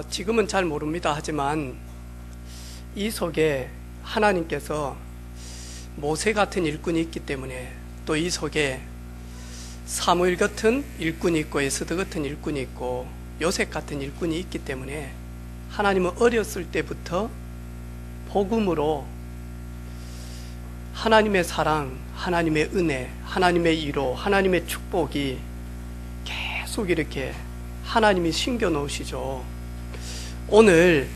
지금은 잘 모릅니다. 하지만 이 속에 하나님께서 모세 같은 일꾼이 있기 때문에, 또 이 속에 사무엘 같은 일꾼이 있고 에스더 같은 일꾼이 있고 요셉 같은 일꾼이 있기 때문에, 하나님은 어렸을 때부터 복음으로 하나님의 사랑, 하나님의 은혜, 하나님의 위로, 하나님의 축복이 계속 이렇게 하나님이 심겨 놓으시죠. 오늘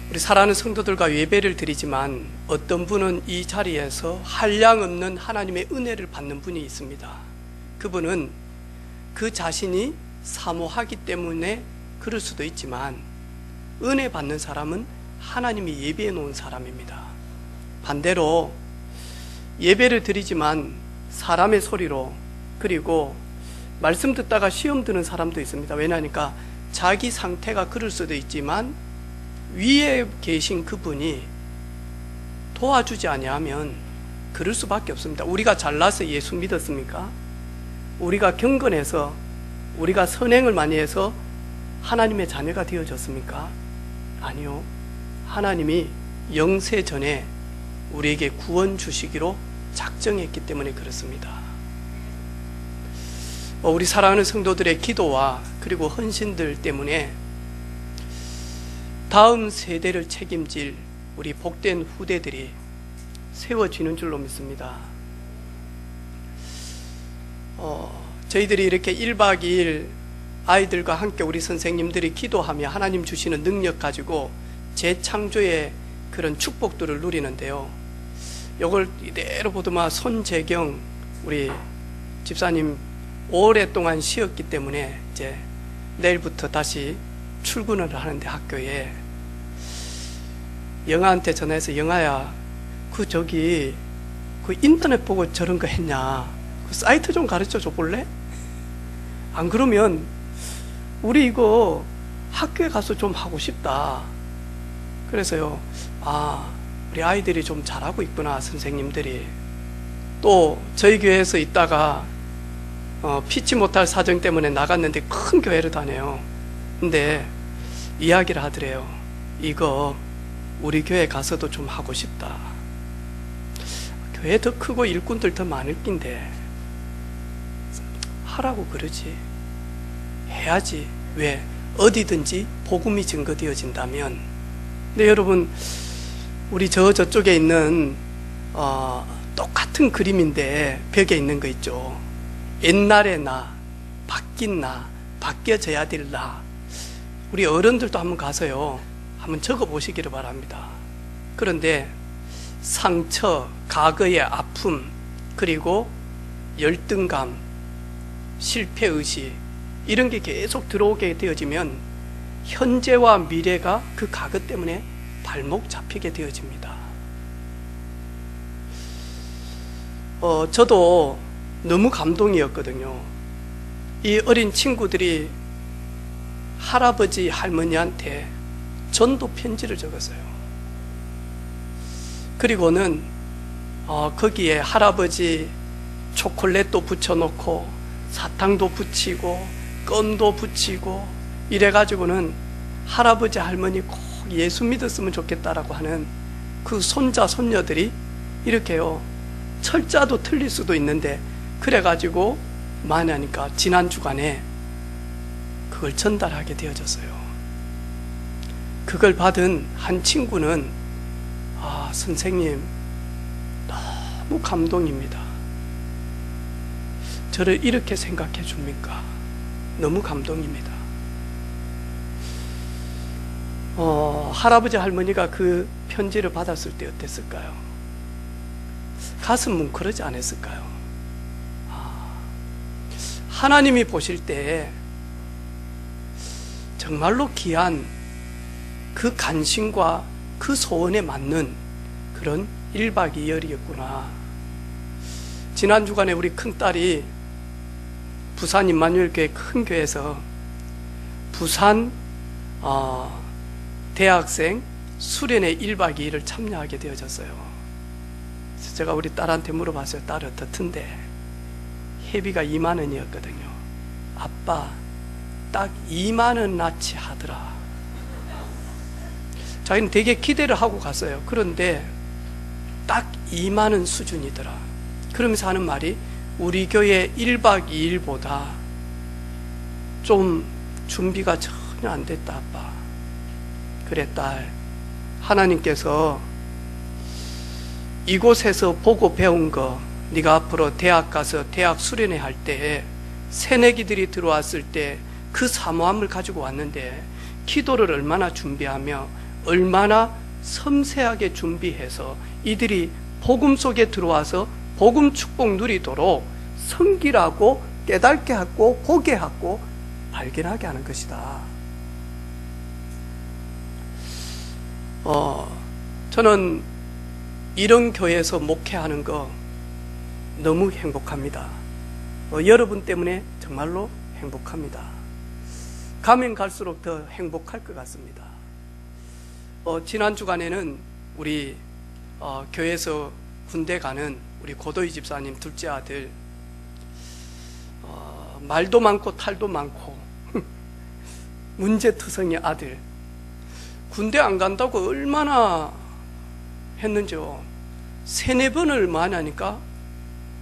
우리 사랑하는 성도들과 예배를 드리지만, 어떤 분은 이 자리에서 한량없는 하나님의 은혜를 받는 분이 있습니다. 그분은 그 자신이 사모하기 때문에 그럴 수도 있지만, 은혜 받는 사람은 하나님이 예비해 놓은 사람입니다. 반대로 예배를 드리지만 사람의 소리로, 그리고 말씀 듣다가 시험 드는 사람도 있습니다. 왜냐하니까 자기 상태가 그럴 수도 있지만 위에 계신 그분이 도와주지 아니하면 그럴 수밖에 없습니다. 우리가 잘나서 예수 믿었습니까? 우리가 경건해서, 우리가 선행을 많이 해서 하나님의 자녀가 되어졌습니까? 아니요. 하나님이 영세 전에 우리에게 구원 주시기로 작정했기 때문에 그렇습니다. 우리 사랑하는 성도들의 기도와 그리고 헌신들 때문에 다음 세대를 책임질 우리 복된 후대들이 세워지는 줄로 믿습니다. 저희들이 이렇게 1박 2일 아이들과 함께 우리 선생님들이 기도하며 하나님 주시는 능력 가지고 재창조의 그런 축복들을 누리는데요. 이걸 이대로 보더만 손재경 우리 집사님 오랫동안 쉬었기 때문에 이제 내일부터 다시 출근을 하는데, 학교에 영아한테 전화해서, 영아야, 그 인터넷 보고 저런 거 했냐, 그 사이트 좀 가르쳐 줘 볼래? 안 그러면 우리 이거 학교에 가서 좀 하고 싶다. 그래서요, 우리 아이들이 좀 잘하고 있구나, 선생님들이. 또 저희 교회에서 있다가 피치 못할 사정 때문에 나갔는데 큰 교회를 다녀요. 근데 이야기를 하더래요. 이거 우리 교회 가서도 좀 하고 싶다. 교회 더 크고 일꾼들 더 많을 낀데 하라고 그러지. 해야지. 왜? 어디든지 복음이 증거되어진다면. 근데 여러분, 우리 저쪽에 있는 똑같은 그림인데 벽에 있는 거 있죠. 옛날의 나, 바뀐 나, 바뀌어져야 될 나. 우리 어른들도 한번 가서요, 한번 적어 보시기를 바랍니다. 그런데 상처, 과거의 아픔, 그리고 열등감, 실패의식, 이런 게 계속 들어오게 되어지면 현재와 미래가 그 과거 때문에 발목 잡히게 되어집니다. 저도 너무 감동이었거든요. 이 어린 친구들이 할아버지, 할머니한테 전도 편지를 적었어요. 그리고는 거기에 할아버지 초콜릿도 붙여놓고 사탕도 붙이고 껌도 붙이고 이래가지고는 할아버지, 할머니 꼭 예수 믿었으면 좋겠다라고 하는 그 손자, 손녀들이 이렇게요, 철자도 틀릴 수도 있는데 그래가지고 많이 하니까 지난 주간에 그걸 전달하게 되어졌어요. 그걸 받은 한 친구는 선생님 너무 감동입니다. 저를 이렇게 생각해 줍니까? 너무 감동입니다. 할아버지, 할머니가 그 편지를 받았을 때 어땠을까요? 가슴 뭉클하지 않았을까요? 하나님이 보실 때 정말로 귀한 그 간신과 그 소원에 맞는 그런 1박 2일이었구나. 지난 주간에 우리 큰딸이 부산 임마누엘교회 큰 교회에서 부산 대학생 수련회 1박 2일을 참여하게 되어졌어요. 그래서 제가 우리 딸한테 물어봤어요. 딸 어떻던데? 회비가 2만 원이었거든요. 아빠, 딱 2만 원 나치 하더라. 자기는 되게 기대를 하고 갔어요. 그런데 딱 2만 원 수준이더라. 그러면서 하는 말이 우리 교회 1박 2일보다 좀 준비가 전혀 안 됐다 아빠. 그래 딸, 하나님께서 이곳에서 보고 배운 거 네가 앞으로 대학 가서 대학 수련회 할 때 새내기들이 들어왔을 때 그 사모함을 가지고 왔는데 기도를 얼마나 준비하며 얼마나 섬세하게 준비해서 이들이 복음 속에 들어와서 복음 축복 누리도록 섬기라고 깨닫게 하고 보게 하고 발견하게 하는 것이다. 저는 이런 교회에서 목회하는 거 너무 행복합니다. 여러분 때문에 정말로 행복합니다. 가면 갈수록 더 행복할 것 같습니다. 지난 주간에는 우리 교회에서 군대 가는 우리 고도희 집사님 둘째 아들, 말도 많고 탈도 많고 문제투성이 아들, 군대 안 간다고 얼마나 했는지요. 3-4번을 많이 하니까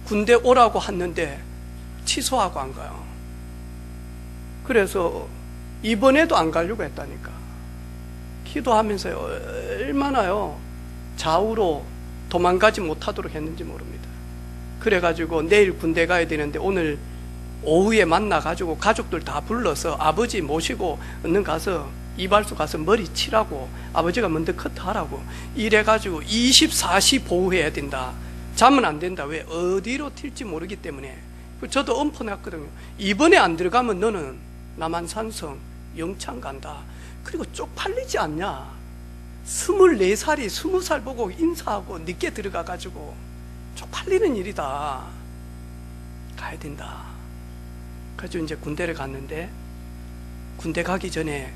군대 오라고 했는데 취소하고 안 가요. 그래서 이번에도 안 가려고 했다니까. 기도하면서요, 얼마나요 좌우로 도망가지 못하도록 했는지 모릅니다. 그래가지고 내일 군대 가야 되는데 오늘 오후에 만나가지고 가족들 다 불러서 아버지 모시고 얼른 가서 이발소 가서 머리 치라고, 아버지가 먼저 커트하라고 이래가지고 24시 보호해야 된다. 자면 안 된다. 왜? 어디로 튈지 모르기 때문에. 저도 엄포냈거든요. 이번에 안 들어가면 너는 남한산성 영창 간다. 그리고 쪽팔리지 않냐? 24살이 20살 보고 인사하고 늦게 들어가가지고 쪽팔리는 일이다. 가야 된다. 그래서 이제 군대를 갔는데, 군대 가기 전에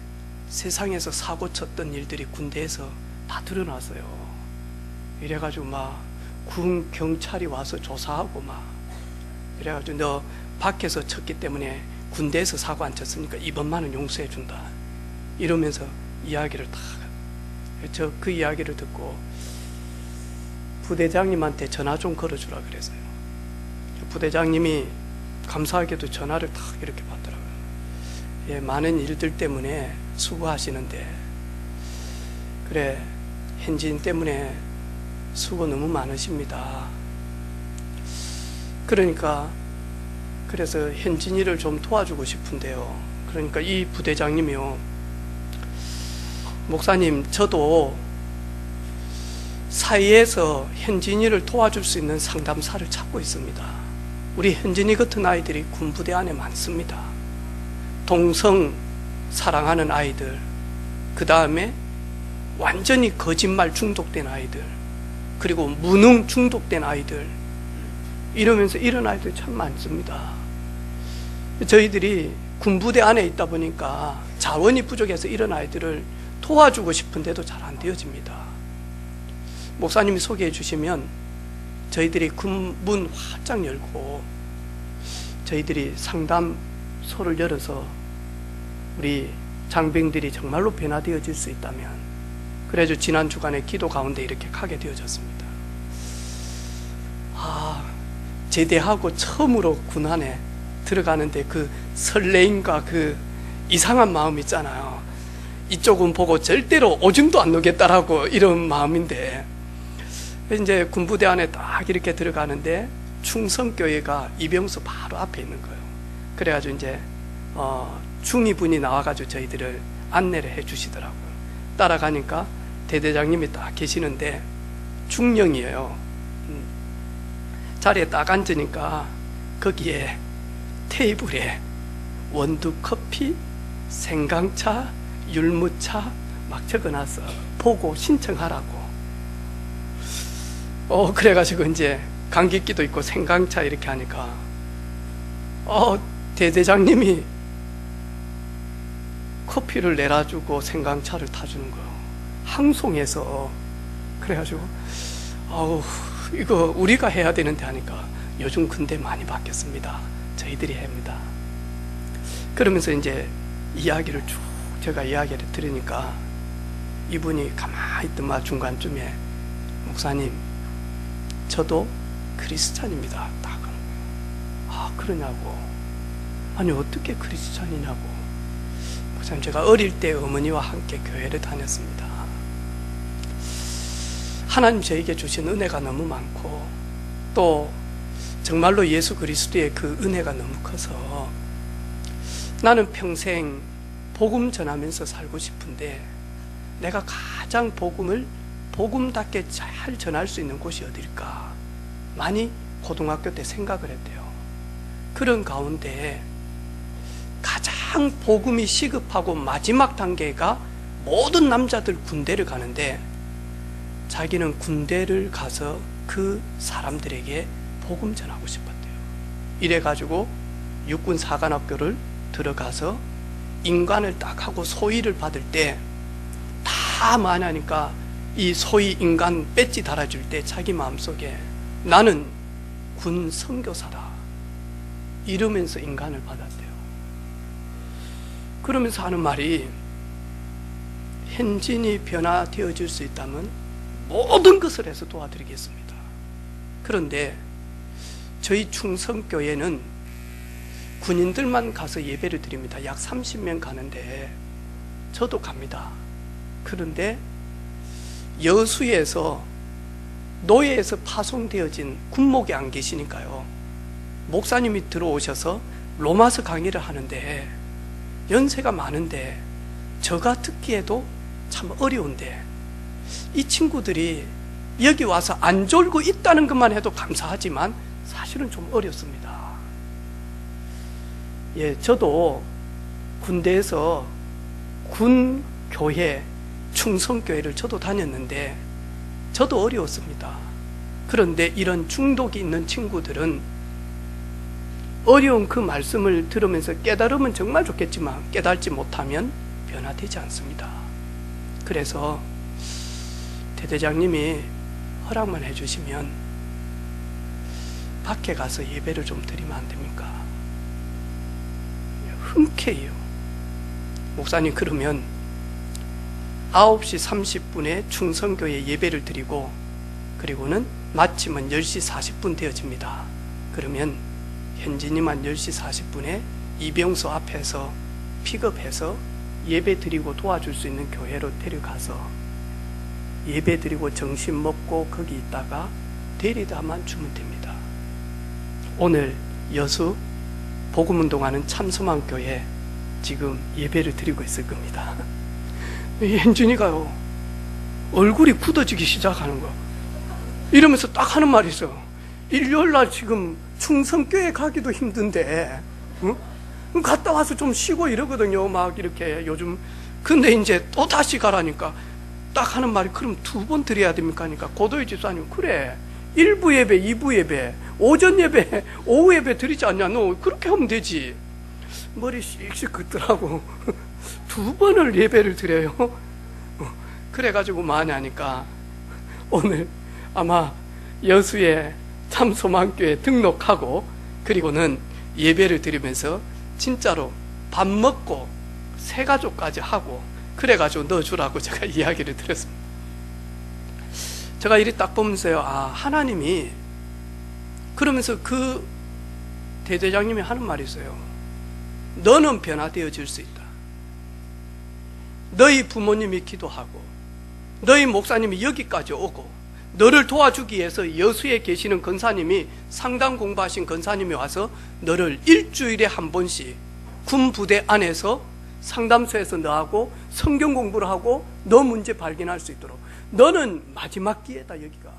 세상에서 사고 쳤던 일들이 군대에서 다 드러났어요. 이래가지고 막 군 경찰이 와서 조사하고 막 이래가지고 너 밖에서 쳤기 때문에 군대에서 사고 안 쳤으니까 이번만은 용서해 준다. 이러면서 이야기를 다, 저 그 이야기를 듣고 부대장님한테 전화 좀 걸어주라 그랬어요. 부대장님이 감사하게도 전화를 딱 이렇게 받더라고요. 예, 많은 일들 때문에 수고하시는데, 그래 현지인 때문에 수고 너무 많으십니다. 그러니까 그래서 현진이를 좀 도와주고 싶은데요. 그러니까 이 부대장님이요, 목사님 저도 사이에서 현진이를 도와줄 수 있는 상담사를 찾고 있습니다. 우리 현진이 같은 아이들이 군부대 안에 많습니다. 동성 사랑하는 아이들, 그 다음에 완전히 거짓말 중독된 아이들, 그리고 무능 중독된 아이들, 이러면서 이런 아이들 참 많습니다. 저희들이 군부대 안에 있다 보니까 자원이 부족해서 이런 아이들을 도와주고 싶은데도 잘 안 되어집니다. 목사님이 소개해 주시면 저희들이 문 활짝 열고 저희들이 상담소를 열어서 우리 장병들이 정말로 변화되어질 수 있다면, 그래서 지난 주간에 기도 가운데 이렇게 가게 되어졌습니다. 제대하고 처음으로 군안에 들어가는데 그 설레임과 그 이상한 마음 있잖아요. 이쪽은 보고 절대로 오줌도 안 누겠다라고 이런 마음인데, 이제 군부대 안에 딱 이렇게 들어가는데 충성교회가 이병수 바로 앞에 있는 거예요. 그래가지고 이제 중위분이 나와가지고 저희들을 안내를 해 주시더라고요. 따라가니까 대대장님이 딱 계시는데 중령이에요. 자리에 딱 앉으니까 거기에 테이블에 원두커피, 생강차, 율무차 막 적어놨어. 보고 신청하라고. 그래가지고 이제 감깃기도 있고 생강차 이렇게 하니까 대대장님이 커피를 내놔주고 생강차를 타주는 거예요. 항송해서. 그래가지고 이거 우리가 해야 되는데 하니까 요즘 근데 많이 바뀌었습니다. 저희들이 합니다. 그러면서 이제 이야기를 쭉 제가 이야기를 들으니까 이분이 가만히 있더만 중간쯤에 목사님, 저도 크리스찬입니다. 딱 하는 거예요. 아, 그러냐고. 아니, 어떻게 크리스찬이냐고. 목사님, 제가 어릴 때 어머니와 함께 교회를 다녔습니다. 하나님 저에게 주신 은혜가 너무 많고, 또 정말로 예수 그리스도의 그 은혜가 너무 커서 나는 평생 복음 전하면서 살고 싶은데, 내가 가장 복음을 복음답게 잘 전할 수 있는 곳이 어딜까 많이 고등학교 때 생각을 했대요. 그런 가운데 가장 복음이 시급하고 마지막 단계가 모든 남자들 군대를 가는데, 자기는 군대를 가서 그 사람들에게 복음 전하고 싶었대요. 이래가지고 육군 사관학교를 들어가서 인관을 딱 하고 소위를 받을 때 다 많으니까 이 소위 인간 배지 달아줄 때 자기 마음속에 나는 군 선교사다 이러면서 인간을 받았대요. 그러면서 하는 말이, 현진이 변화되어질 수 있다면 모든 것을 해서 도와드리겠습니다. 그런데 저희 충성교회는 군인들만 가서 예배를 드립니다. 약 30명 가는데 저도 갑니다. 그런데 여수에서 노예에서 파송되어진 군목이 안 계시니까요, 목사님이 들어오셔서 로마서 강의를 하는데 연세가 많은데 저가 듣기에도 참 어려운데 이 친구들이 여기 와서 안 졸고 있다는 것만 해도 감사하지만 사실은 좀 어렵습니다. 예, 저도 군대에서 군교회, 충성교회를 저도 다녔는데 저도 어려웠습니다. 그런데 이런 중독이 있는 친구들은 어려운 그 말씀을 들으면서 깨달으면 정말 좋겠지만 깨달지 못하면 변화되지 않습니다. 그래서 대대장님이 허락만 해주시면 밖에 가서 예배를 좀 드리면 안 됩니까? 흔쾌히요. 목사님, 그러면 9시 30분에 충성교회 예배를 드리고 그리고는 마침은 10시 40분 되어집니다. 그러면 현진이만 10시 40분에 이병소 앞에서 픽업해서 예배 드리고 도와줄 수 있는 교회로 데려가서 예배 드리고 점심 먹고 거기 있다가 데리다만 주면 됩니다. 오늘 여수 복음운동하는 참소망교회 지금 예배를 드리고 있을 겁니다. 현준이가요, 얼굴이 굳어지기 시작하는 거. 이러면서 딱 하는 말이 있어요. 일요일날 지금 충성교회 가기도 힘든데, 응? 갔다 와서 좀 쉬고 이러거든요. 막 이렇게 요즘. 근데 이제 또 다시 가라니까 딱 하는 말이, 그럼 2번 드려야 됩니까? 하니까 고도의 집사님, 그래, 1부 예배, 2부 예배, 오전 예배, 오후 예배 드리지 않냐? 너 그렇게 하면 되지. 머리 씩씩 긋더라고. 2번을 예배를 드려요. 그래가지고 많이 하니까 오늘 아마 여수에 참소망교회 등록하고 그리고는 예배를 드리면서 진짜로 밥 먹고 새가족까지 하고 그래가지고 넣어주라고 제가 이야기를 드렸습니다. 제가 이리 딱 보면서요, 아, 하나님이, 그러면서 그 대대장님이 하는 말이 있어요. 너는 변화되어질 수 있다. 너희 부모님이 기도하고 너희 목사님이 여기까지 오고 너를 도와주기 위해서 여수에 계시는 권사님이, 상담 공부하신 권사님이 와서 너를 일주일에 한 번씩 군부대 안에서 상담소에서 너하고 성경 공부를 하고 너 문제 발견할 수 있도록, 너는 마지막 기회다. 여기가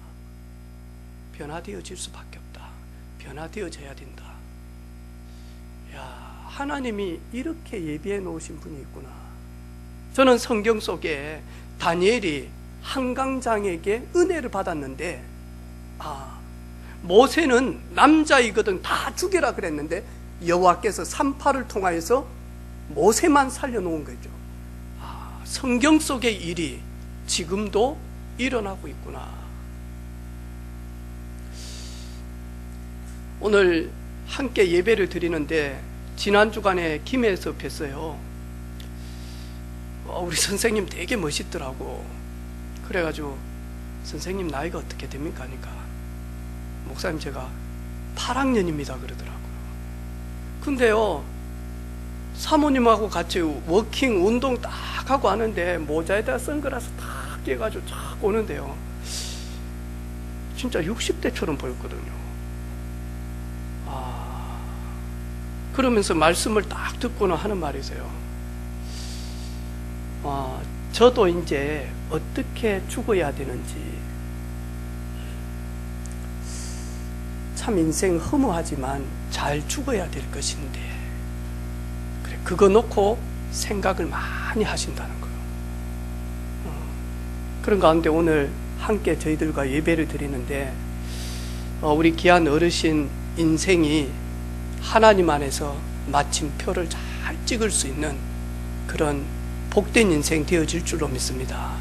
변화되어질 수밖에 없다. 변화되어져야 된다. 야, 하나님이 이렇게 예비해 놓으신 분이 있구나. 저는 성경 속에 다니엘이 한강장에게 은혜를 받았는데, 아, 모세는 남자이거든 다 죽여라 그랬는데 여호와께서 산파를 통하여서 모세만 살려놓은 거죠. 아, 성경 속의 일이 지금도 일어나고 있구나. 오늘 함께 예배를 드리는데 지난 주간에 김해에서 뵀어요. 우리 선생님 되게 멋있더라고. 그래가지고 선생님 나이가 어떻게 됩니까? 하니까 목사님 제가 8학년입니다 그러더라고요. 근데요, 사모님하고 같이 워킹 운동 딱 하고 하는데 모자에다 선글라스 딱 끼가지고 쫙 오는데요, 진짜 60대처럼 보였거든요. 그러면서 말씀을 딱 듣고는 하는 말이세요. 저도 이제 어떻게 죽어야 되는지, 참 인생 허무하지만 잘 죽어야 될 것인데, 그래, 그거 놓고 생각을 많이 하신다는 거예요. 그런 가운데 오늘 함께 저희들과 예배를 드리는데, 우리 귀한 어르신 인생이 하나님 안에서 마침표를 잘 찍을 수 있는 그런 복된 인생 되어질 줄로 믿습니다.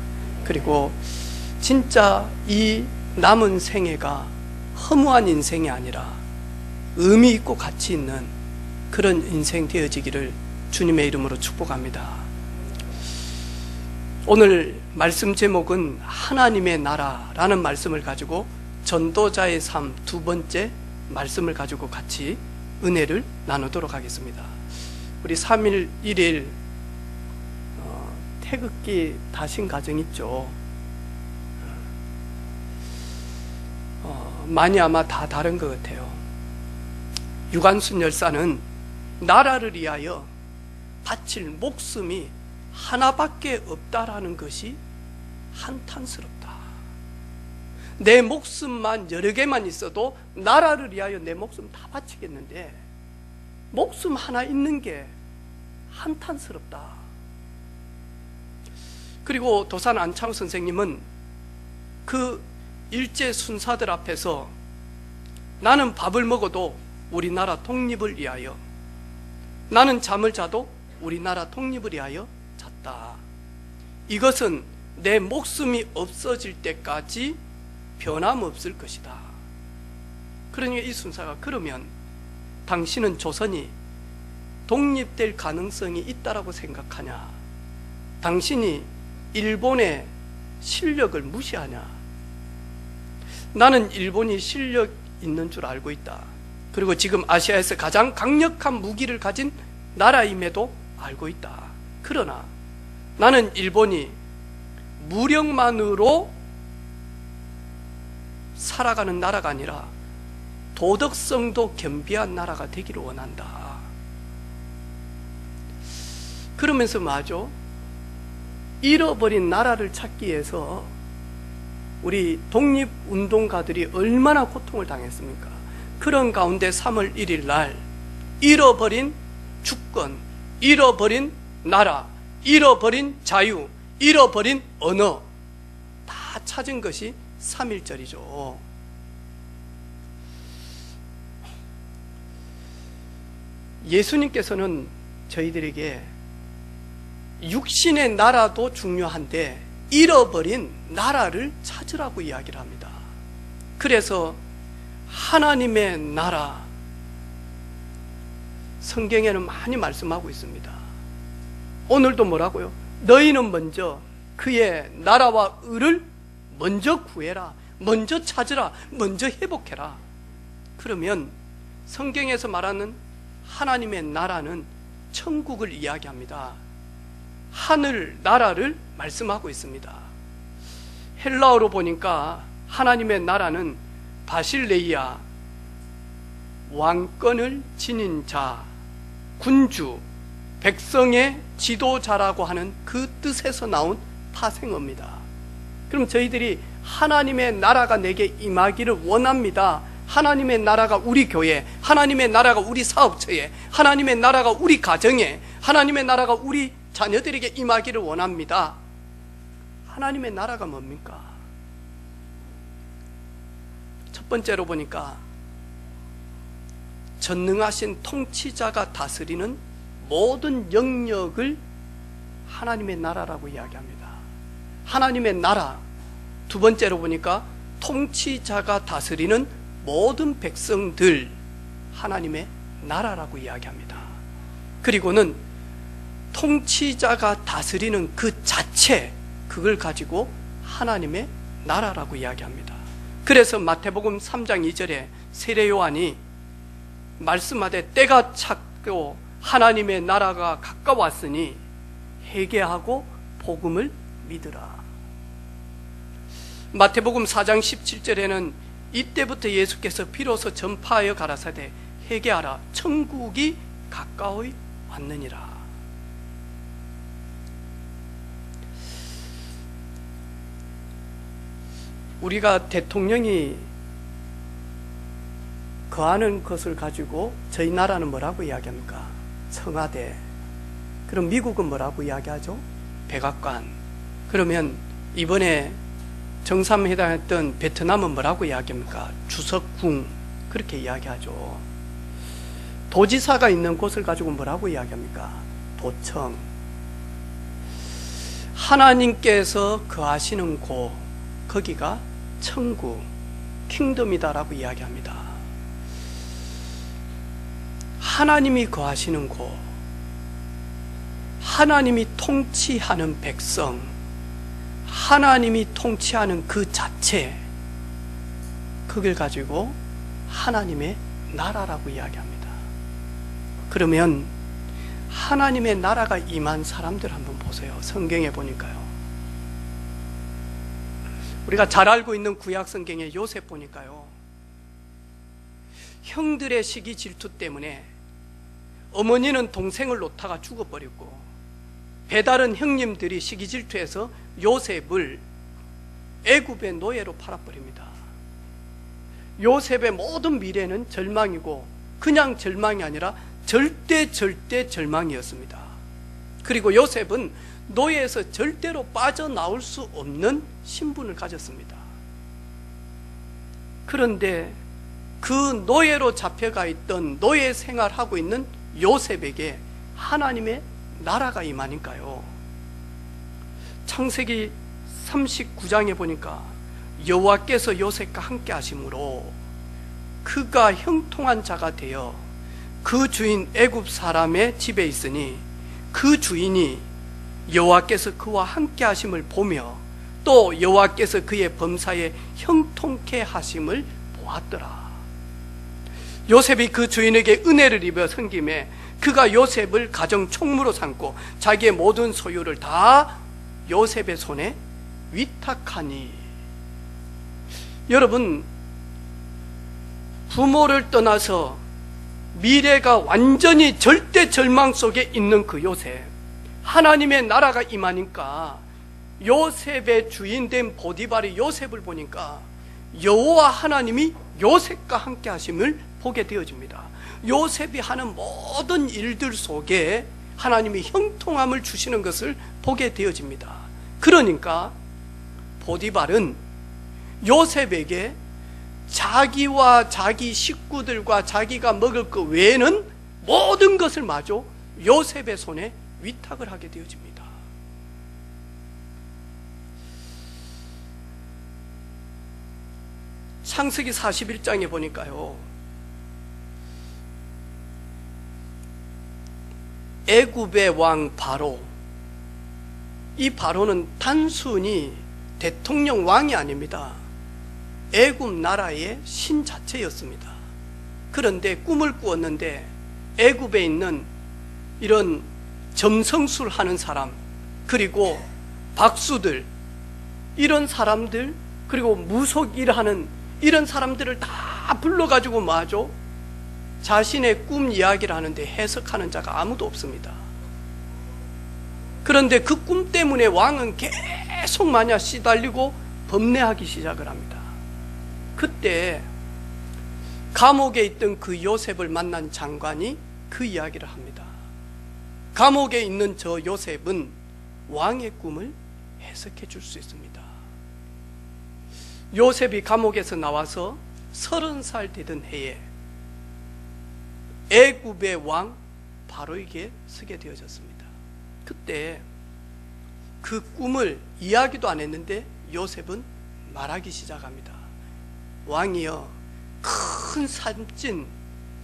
그리고 진짜 이 남은 생애가 허무한 인생이 아니라 의미 있고 가치 있는 그런 인생 되어지기를 주님의 이름으로 축복합니다. 오늘 말씀 제목은 하나님의 나라라는 말씀을 가지고 전도자의 삶 두 번째 말씀을 가지고 같이 은혜를 나누도록 하겠습니다. 우리 3일 1일 태극기 다신 가정 있죠. 많이 아마 다 다른 것 같아요. 유관순 열사는 나라를 위하여 바칠 목숨이 하나밖에 없다라는 것이 한탄스럽다. 내 목숨만 여러 개만 있어도 나라를 위하여 내 목숨 다 바치겠는데 목숨 하나 있는 게 한탄스럽다. 그리고 도산 안창호 선생님은 그 일제 순사들 앞에서 나는 밥을 먹어도 우리나라 독립을 위하여, 나는 잠을 자도 우리나라 독립을 위하여 잤다. 이것은 내 목숨이 없어질 때까지 변함없을 것이다. 그러니까 이 순사가, 그러면 당신은 조선이 독립될 가능성이 있다라고 생각하냐? 당신이 일본의 실력을 무시하냐? 나는 일본이 실력 있는 줄 알고 있다. 그리고 지금 아시아에서 가장 강력한 무기를 가진 나라임에도 알고 있다. 그러나 나는 일본이 무력만으로 살아가는 나라가 아니라 도덕성도 겸비한 나라가 되기를 원한다. 그러면서 뭐하죠? 잃어버린 나라를 찾기 위해서 우리 독립운동가들이 얼마나 고통을 당했습니까? 그런 가운데 3월 1일 날 잃어버린 주권, 잃어버린 나라, 잃어버린 자유, 잃어버린 언어 다 찾은 것이 3.1절이죠. 예수님께서는 저희들에게 육신의 나라도 중요한데 잃어버린 나라를 찾으라고 이야기를 합니다. 그래서 하나님의 나라, 성경에는 많이 말씀하고 있습니다. 오늘도 뭐라고요? 너희는 먼저 그의 나라와 의를 먼저 구해라, 먼저 찾으라, 먼저 회복해라. 그러면 성경에서 말하는 하나님의 나라는 천국을 이야기합니다. 하늘 나라를 말씀하고 있습니다. 헬라어로 보니까 하나님의 나라는 바실레이아, 왕권을 지닌 자, 군주, 백성의 지도자라고 하는 그 뜻에서 나온 파생어입니다. 그럼 저희들이 하나님의 나라가 내게 임하기를 원합니다. 하나님의 나라가 우리 교회, 하나님의 나라가 우리 사업처에, 하나님의 나라가 우리 가정에, 하나님의 나라가 우리 자녀들에게 임하기를 원합니다. 하나님의 나라가 뭡니까? 첫 번째로 보니까 전능하신 통치자가 다스리는 모든 영역을 하나님의 나라라고 이야기합니다. 하나님의 나라. 두 번째로 보니까 통치자가 다스리는 모든 백성들, 하나님의 나라라고 이야기합니다. 그리고는 통치자가 다스리는 그 자체, 그걸 가지고 하나님의 나라라고 이야기합니다. 그래서 마태복음 3장 2절에 세례 요한이 말씀하되 때가 찼고 하나님의 나라가 가까웠으니 회개하고 복음을 믿으라. 마태복음 4장 17절에는 이때부터 예수께서 비로소 전파하여 가라사대 회개하라 천국이 가까이 왔느니라. 우리가 대통령이 거하는 것을 가지고 저희 나라는 뭐라고 이야기합니까? 청와대. 그럼 미국은 뭐라고 이야기하죠? 백악관. 그러면 이번에 정상회담했던 베트남은 뭐라고 이야기합니까? 주석궁. 그렇게 이야기하죠. 도지사가 있는 곳을 가지고 뭐라고 이야기합니까? 도청. 하나님께서 거하시는 곳, 거기가 천국, 킹덤이다라고 이야기합니다. 하나님이 거하시는 곳, 하나님이 통치하는 백성, 하나님이 통치하는 그 자체, 그걸 가지고 하나님의 나라라고 이야기합니다. 그러면 하나님의 나라가 임한 사람들 한번 보세요. 성경에 보니까요. 우리가 잘 알고 있는 구약 성경의 요셉 보니까요, 형들의 시기 질투 때문에 어머니는 동생을 놓다가 죽어버렸고, 배다른 형님들이 시기 질투해서 요셉을 애굽의 노예로 팔아버립니다. 요셉의 모든 미래는 절망이고, 그냥 절망이 아니라 절대 절망이었습니다. 그리고 요셉은 노예에서 절대로 빠져나올 수 없는 신분을 가졌습니다. 그런데 그 노예로 잡혀가 있던 노예 생활하고 있는 요셉에게 하나님의 나라가 임하니까요, 창세기 39장에 보니까 여호와께서 요셉과 함께 하심으로 그가 형통한 자가 되어 그 주인 애굽 사람의 집에 있으니 그 주인이 여호와께서 그와 함께 하심을 보며 또 여호와께서 그의 범사에 형통케 하심을 보았더라. 요셉이 그 주인에게 은혜를 입어 섬김에 그가 요셉을 가정 총무로 삼고 자기의 모든 소유를 다 요셉의 손에 위탁하니. 여러분, 부모를 떠나서 미래가 완전히 절대 절망 속에 있는 그 요셉, 하나님의 나라가 임하니까 요셉의 주인된 보디발이 요셉을 보니까 여호와 하나님이 요셉과 함께 하심을 보게 되어집니다. 요셉이 하는 모든 일들 속에 하나님이 형통함을 주시는 것을 보게 되어집니다. 그러니까 보디발은 요셉에게 자기와 자기 식구들과 자기가 먹을 것 외에는 모든 것을 마저 요셉의 손에 위탁을 하게 되어집니다. 창세기 41장에 보니까요, 애굽의 왕 바로, 이 바로는 단순히 대통령 왕이 아닙니다. 애굽 나라의 신 자체였습니다. 그런데 꿈을 꾸었는데 애굽에 있는 이런 점성술 하는 사람, 그리고 박수들, 이런 사람들, 그리고 무속일 하는 이런 사람들을 다 불러가지고 뭐하죠? 자신의 꿈 이야기를 하는데 해석하는 자가 아무도 없습니다. 그런데 그 꿈 때문에 왕은 계속 마냥 시달리고 범례하기 시작을 합니다. 그때 감옥에 있던 그 요셉을 만난 장관이 그 이야기를 합니다. 감옥에 있는 저 요셉은 왕의 꿈을 해석해 줄 수 있습니다. 요셉이 감옥에서 나와서 30살 되던 해에 애굽의 왕 바로에게 서게 되어졌습니다. 그때 그 꿈을 이야기도 안 했는데 요셉은 말하기 시작합니다. 왕이여, 큰 산진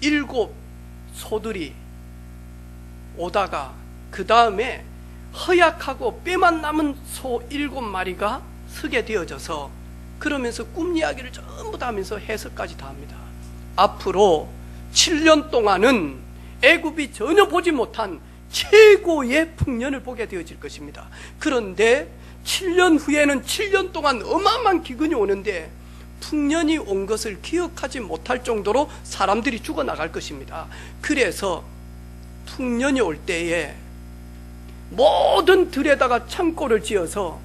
7 소들이 오다가 그 다음에 허약하고 뼈만 남은 소 7마리가 서게 되어져서 그러면서 꿈 이야기를 전부 다 하면서 해석까지 다 합니다. 앞으로 7년 동안은 애굽이 전혀 보지 못한 최고의 풍년을 보게 되어질 것입니다. 그런데 7년 후에는 7년 동안 어마어마한 기근이 오는데 풍년이 온 것을 기억하지 못할 정도로 사람들이 죽어나갈 것입니다. 그래서 풍년이 올 때에 모든 들에다가 창고를 지어서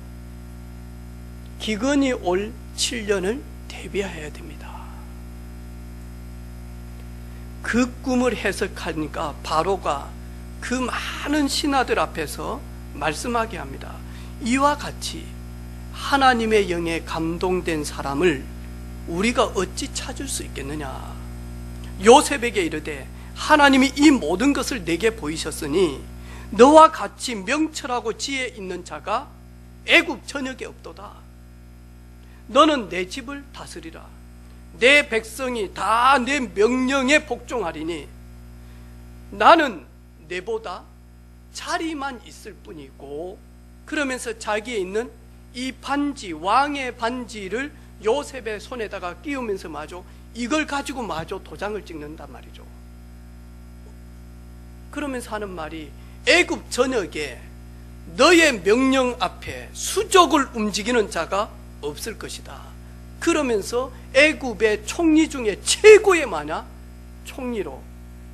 기근이 올 7년을 대비해야 됩니다. 그 꿈을 해석하니까 바로가 그 많은 신하들 앞에서 말씀하게 합니다. 이와 같이 하나님의 영에 감동된 사람을 우리가 어찌 찾을 수 있겠느냐. 요셉에게 이르되 하나님이 이 모든 것을 내게 보이셨으니 너와 같이 명철하고 지혜 있는 자가 애굽 전역에 없도다. 너는 내 집을 다스리라. 내 백성이 다 내 명령에 복종하리니 나는 내보다 자리만 있을 뿐이고, 그러면서 자기에 있는 이 반지, 왕의 반지를 요셉의 손에다가 끼우면서 마저 이걸 가지고 마저 도장을 찍는단 말이죠. 그러면서 하는 말이 애굽 전역에 너의 명령 앞에 수족을 움직이는 자가 없을 것이다. 그러면서 애굽의 총리 중에 최고의 총리로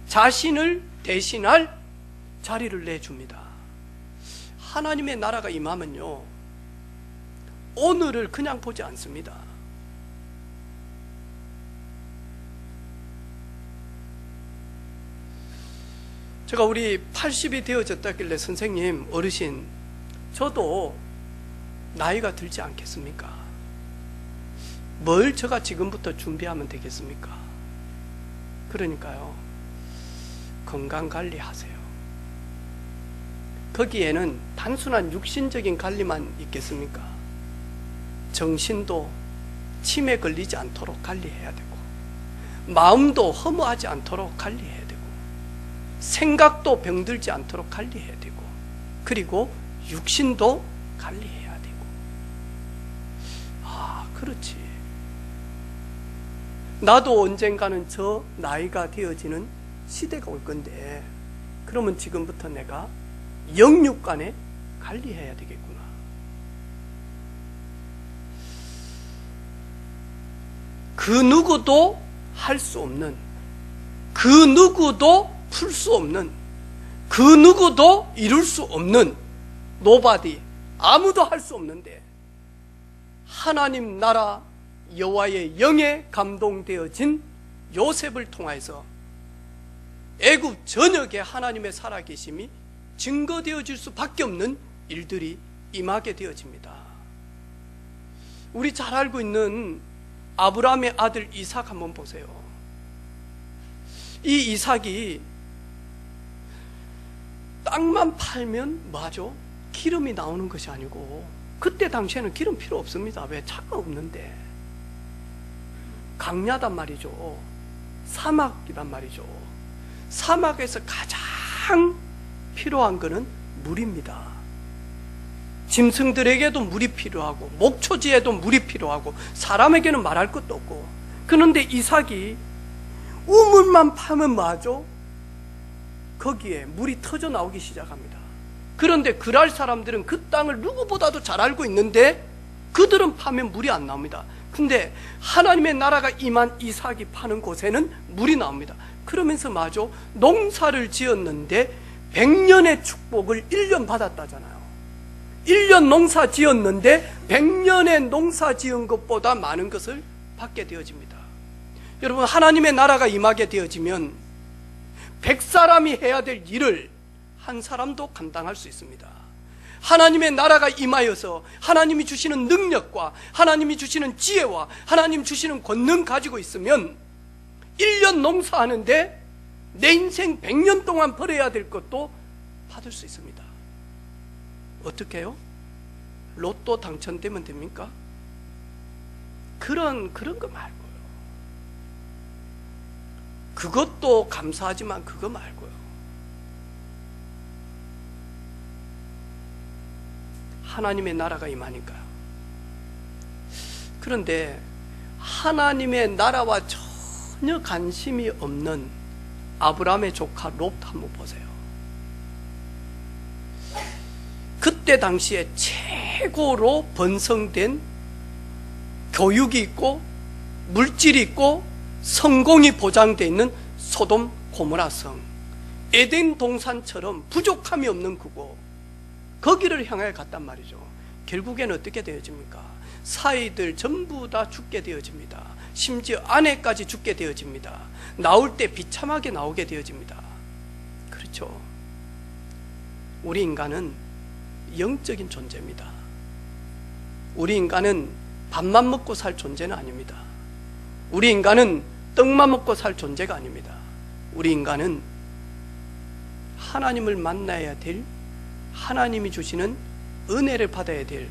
자신을 대신할 자리를 내줍니다. 하나님의 나라가 임하면요, 오늘을 그냥 보지 않습니다. 제가 우리 80이 되어졌다길래 선생님, 어르신, 저도 나이가 들지 않겠습니까? 뭘 제가 지금부터 준비하면 되겠습니까? 그러니까요, 건강관리 하세요. 거기에는 단순한 육신적인 관리만 있겠습니까? 정신도 치매 걸리지 않도록 관리해야 되고, 마음도 허무하지 않도록 관리해야 되고, 생각도 병들지 않도록 관리해야 되고, 그리고 육신도 관리해야 되고. 아, 그렇지. 나도 언젠가는 저 나이가 되어지는 시대가 올 건데, 그러면 지금부터 내가 영육간에 관리해야 되겠구나. 그 누구도 할 수 없는, 그 누구도 풀 수 없는, 그 누구도 이룰 수 없는, 노바디, 아무도 할 수 없는데 하나님 나라 여호와의 영에 감동되어진 요셉을 통해서 애굽 전역에 하나님의 살아계심이 증거되어질 수밖에 없는 일들이 임하게 되어집니다. 우리 잘 알고 있는 아브라함의 아들 이삭 한번 보세요. 이 이삭이 땅만 팔면 뭐하죠? 기름이 나오는 것이 아니고, 그때 당시에는 기름 필요 없습니다. 왜? 차가 없는데. 강야단 말이죠. 사막이란 말이죠. 사막에서 가장 필요한 것은 물입니다. 짐승들에게도 물이 필요하고, 목초지에도 물이 필요하고, 사람에게는 말할 것도 없고. 그런데 이삭이 우물만 파면 뭐하죠? 거기에 물이 터져 나오기 시작합니다. 그런데 그랄 사람들은 그 땅을 누구보다도 잘 알고 있는데 그들은 파면 물이 안 나옵니다. 근데 하나님의 나라가 임한 이삭이 파는 곳에는 물이 나옵니다. 그러면서 마저 농사를 지었는데 100년의 축복을 1년 받았다잖아요. 1년 농사 지었는데 100년의 농사 지은 것보다 많은 것을 받게 되어집니다. 여러분, 하나님의 나라가 임하게 되어지면 100사람이 해야 될 일을 한 사람도 감당할 수 있습니다. 하나님의 나라가 임하여서 하나님이 주시는 능력과 하나님이 주시는 지혜와 하나님 주시는 권능 가지고 있으면 1년 농사하는데 내 인생 100년 동안 벌어야 될 것도 받을 수 있습니다. 어떻게 해요? 로또 당첨되면 됩니까? 그런 거 말고요. 그것도 감사하지만 그거 말고요. 하나님의 나라가 임하니까요. 그런데 하나님의 나라와 전혀 관심이 없는 아브라함의 조카 롯 한번 보세요. 그때 당시에 최고로 번성된 교육이 있고 물질이 있고 성공이 보장되어 있는 소돔 고모라 성, 에덴 동산처럼 부족함이 없는 그곳, 거기를 향해 갔단 말이죠. 결국에는 어떻게 되어집니까? 사이들 전부 다 죽게 되어집니다. 심지어 아내까지 죽게 되어집니다. 나올 때 비참하게 나오게 되어집니다. 그렇죠. 우리 인간은 영적인 존재입니다. 우리 인간은 밥만 먹고 살 존재는 아닙니다. 우리 인간은 떡만 먹고 살 존재가 아닙니다. 우리 인간은 하나님을 만나야 될, 하나님이 주시는 은혜를 받아야 될,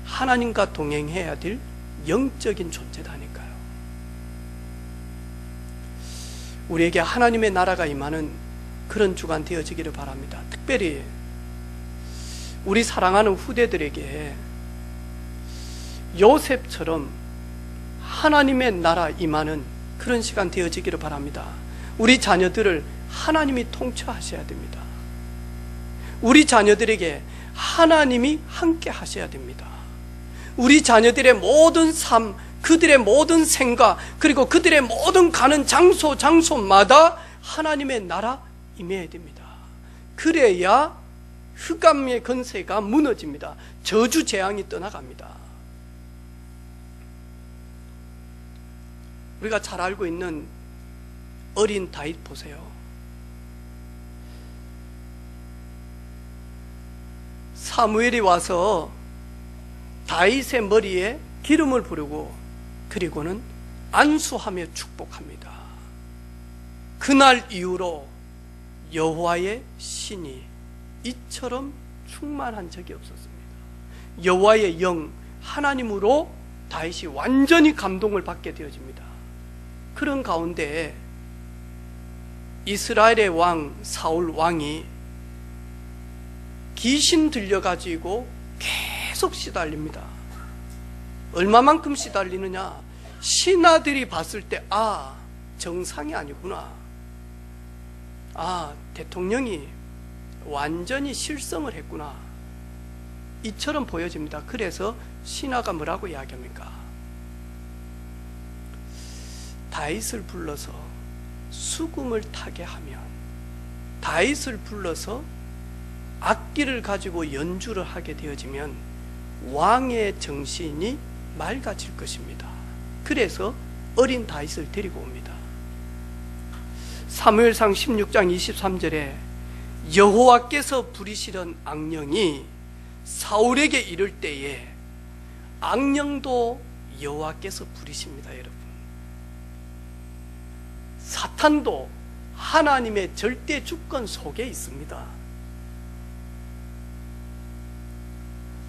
하나님과 동행해야 될 영적인 존재다니까요. 우리에게 하나님의 나라가 임하는 그런 주간 되어지기를 바랍니다. 특별히 우리 사랑하는 후대들에게 요셉처럼 하나님의 나라 임하는 그런 시간 되어지기를 바랍니다. 우리 자녀들을 하나님이 통치하셔야 됩니다. 우리 자녀들에게 하나님이 함께 하셔야 됩니다. 우리 자녀들의 모든 삶, 그들의 모든 생각, 그리고 그들의 모든 가는 장소마다 하나님의 나라 임해야 됩니다. 그래야 흑암의 권세가 무너집니다. 저주 재앙이 떠나갑니다. 우리가 잘 알고 있는 어린 다윗 보세요. 사무엘이 와서 다윗의 머리에 기름을 부르고 그리고는 안수하며 축복합니다. 그날 이후로 여호와의 신이 이처럼 충만한 적이 없었습니다. 여호와의 영, 하나님으로 다윗이 완전히 감동을 받게 되어집니다. 그런 가운데 이스라엘의 왕 사울 왕이 귀신 들려가지고 계속 시달립니다. 얼마만큼 시달리느냐? 신하들이 봤을 때 정상이 아니구나, 대통령이 완전히 실성을 했구나, 이처럼 보여집니다. 그래서 신하가 뭐라고 이야기합니까? 다윗을 불러서 수금을 타게 하면, 다윗을 불러서 악기를 가지고 연주를 하게 되어지면 왕의 정신이 맑아질 것입니다. 그래서 어린 다윗을 데리고 옵니다. 사무엘상 16장 23절에 여호와께서 부리시던 악령이 사울에게 이를 때에 악령도 여호와께서 부리십니다. 여러분, 사탄도 하나님의 절대 주권 속에 있습니다.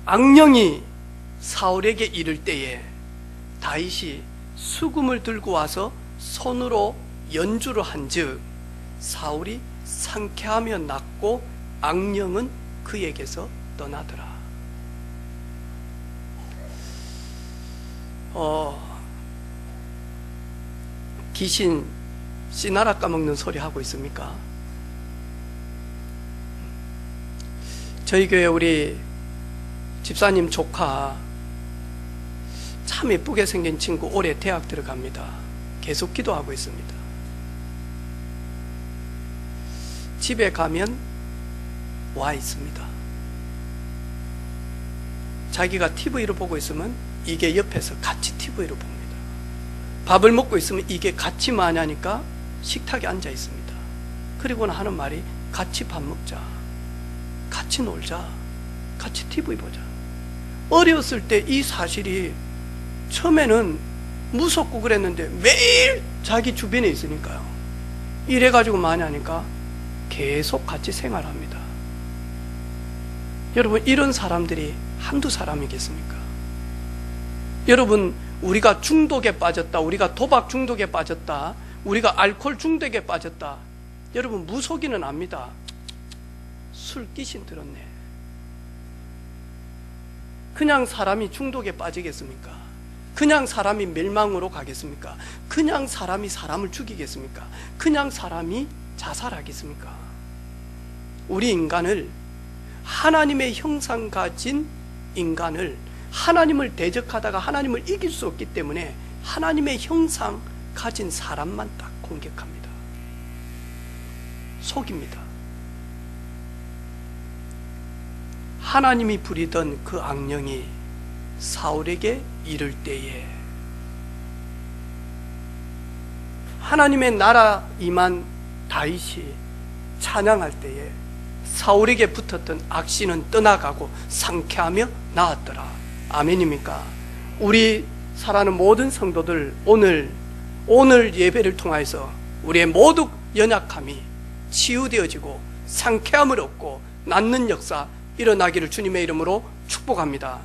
악령이 사울에게 이를 때에 다윗이 수금을 들고 와서 손으로 연주를 한즉 사울이 상쾌하며 낫고 악령은 그에게서 떠나더라. 귀신 씨나라 까먹는 소리 하고 있습니까? 저희 교회 우리 집사님 조카 참 예쁘게 생긴 친구 올해 대학 들어갑니다. 계속 기도하고 있습니다. 집에 가면 와 있습니다. 자기가 TV를 보고 있으면 이게 옆에서 같이 TV를 봅니다. 밥을 먹고 있으면 이게 같이 마냐니까 식탁에 앉아 있습니다. 그리고는 하는 말이 같이 밥 먹자, 같이 놀자, 같이 TV 보자. 어렸을 때 이 사실이 처음에는 무섭고 그랬는데 매일 자기 주변에 있으니까요. 이래가지고 많이 하니까 계속 같이 생활합니다. 여러분, 이런 사람들이 한두 사람이겠습니까? 여러분, 우리가 중독에 빠졌다, 우리가 도박 중독에 빠졌다, 우리가 알코올 중독에 빠졌다, 여러분 무속인은 압니다. 술 귀신 들었네. 그냥 사람이 중독에 빠지겠습니까? 그냥 사람이 멸망으로 가겠습니까? 그냥 사람이 사람을 죽이겠습니까? 그냥 사람이 자살하겠습니까? 우리 인간을, 하나님의 형상 가진 인간을, 하나님을 대적하다가 하나님을 이길 수 없기 때문에 하나님의 형상 가진 사람만 딱 공격합니다. 속입니다. 하나님이 부리던 그 악령이 사울에게 이를 때에, 하나님의 나라 임한 다윗이 찬양할 때에 사울에게 붙었던 악신은 떠나가고 상쾌하며 나았더라. 아멘입니까? 우리 사랑하는 모든 성도들, 오늘 예배를 통해서 우리의 모든 연약함이 치유되어지고 상쾌함을 얻고 낫는 역사 일어나기를 주님의 이름으로 축복합니다.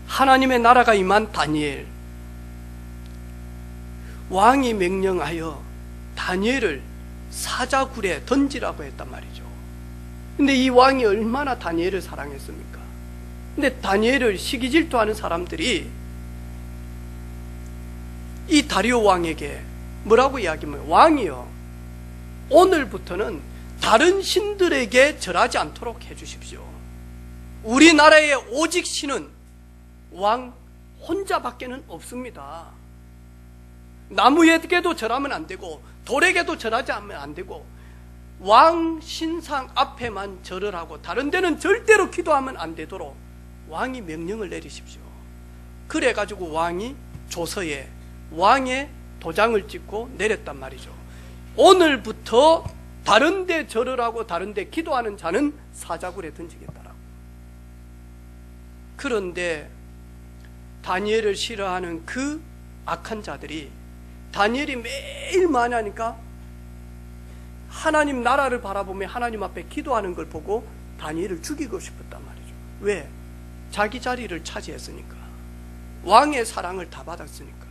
하나님의 나라가 임한 다니엘, 왕이 명령하여 다니엘을 사자굴에 던지라고 했단 말이죠. 근데 이 왕이 얼마나 다니엘을 사랑했습니까? 근데 다니엘을 시기질투하는 사람들이 이 다리오 왕에게 뭐라고 이야기하면, 왕이여, 오늘부터는 다른 신들에게 절하지 않도록 해주십시오. 우리나라의 오직 신은 왕 혼자밖에는 없습니다. 나무에게도 절하면 안 되고 돌에게도 절하지 않으면 안 되고 왕 신상 앞에만 절을 하고 다른 데는 절대로 기도하면 안 되도록 왕이 명령을 내리십시오. 그래가지고 왕이 조서에 왕의 도장을 찍고 내렸단 말이죠. 오늘부터 다른 데 절을 하고 다른 데 기도하는 자는 사자굴에 던지겠다라고. 그런데 다니엘을 싫어하는 그 악한 자들이, 다니엘이 매일 많이 하니까 하나님 나라를 바라보며 하나님 앞에 기도하는 걸 보고 다니엘을 죽이고 싶었단 말이죠. 왜? 자기 자리를 차지했으니까, 왕의 사랑을 다 받았으니까.